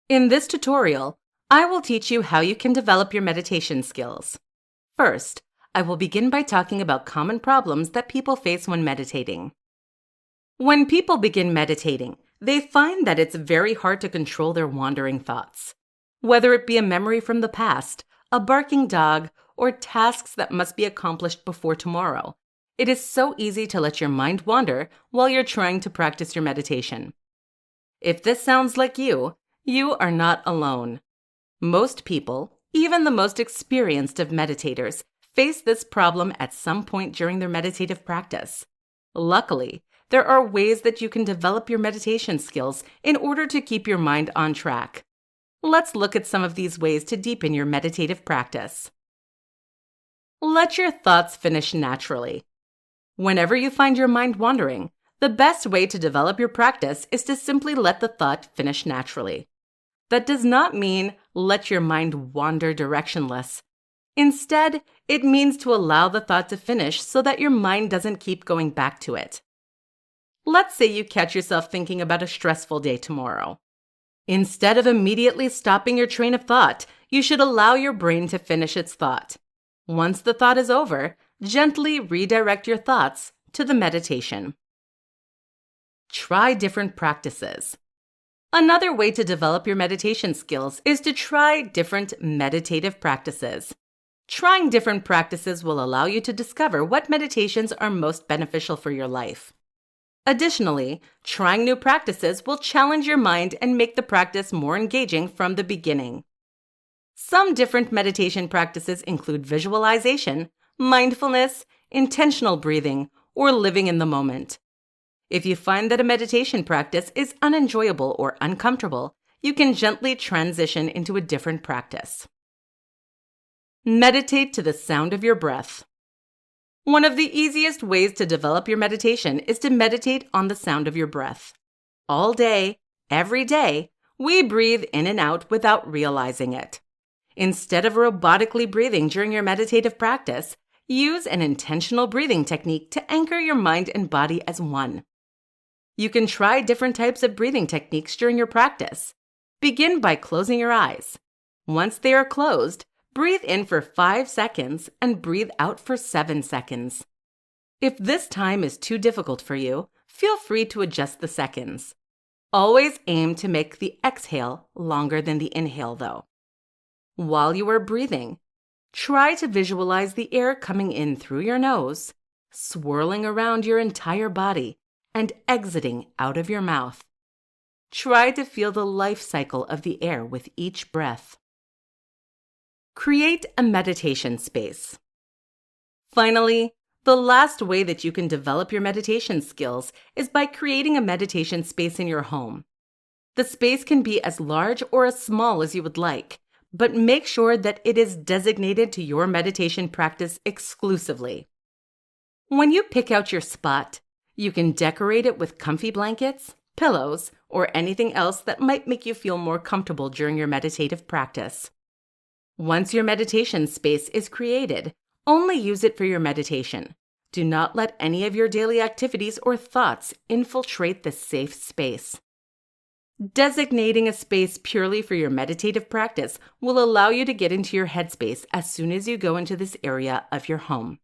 In this tutorial, I will teach you how you can develop your meditation skills. First, I will begin by talking about common problems that people face when meditating. When people begin meditating, they find that it's very hard to control their wandering thoughts. Whether it be a memory from the past, a barking dog, or tasks that must be accomplished before tomorrow, it is so easy to let your mind wander while you're trying to practice your meditation. If this sounds like you are not alone. Most people, even the most experienced of meditators, face this problem at some point during their meditative practice. Luckily, there are ways that you can develop your meditation skills in order to keep your mind on track. Let's look at some of these ways to deepen your meditative practice. Let your thoughts finish naturally. Whenever you find your mind wandering, the best way to develop your practice is to simply let the thought finish naturally. That does not mean let your mind wander directionless. Instead, it means to allow the thought to finish so that your mind doesn't keep going back to it. Let's say you catch yourself thinking about a stressful day tomorrow. Instead of immediately stopping your train of thought, you should allow your brain to finish its thought. Once the thought is over, gently redirect your thoughts to the meditation. Try different practices. Another way to develop your meditation skills is to try different meditative practices. Trying different practices will allow you to discover what meditations are most beneficial for your life. Additionally, trying new practices will challenge your mind and make the practice more engaging from the beginning. Some different meditation practices include visualization, mindfulness, intentional breathing, or living in the moment. If you find that a meditation practice is unenjoyable or uncomfortable, you can gently transition into a different practice. Meditate to the sound of your breath. One of the easiest ways to develop your meditation is to meditate on the sound of your breath. All day, every day, we breathe in and out without realizing it. Instead of robotically breathing during your meditative practice, use an intentional breathing technique to anchor your mind and body as one. You can try different types of breathing techniques during your practice. Begin by closing your eyes. Once they are closed, breathe in for 5 seconds and breathe out for 7 seconds. If this time is too difficult for you, feel free to adjust the seconds. Always aim to make the exhale longer than the inhale, though. While you are breathing, try to visualize the air coming in through your nose, swirling around your entire body, and exiting out of your mouth. Try to feel the life cycle of the air with each breath. Create a meditation space. Finally, the last way that you can develop your meditation skills is by creating a meditation space in your home. The space can be as large or as small as you would like, but make sure that it is designated to your meditation practice exclusively. When you pick out your spot, you can decorate it with comfy blankets, pillows, or anything else that might make you feel more comfortable during your meditative practice. Once your meditation space is created, only use it for your meditation. Do not let any of your daily activities or thoughts infiltrate this safe space. Designating a space purely for your meditative practice will allow you to get into your headspace as soon as you go into this area of your home.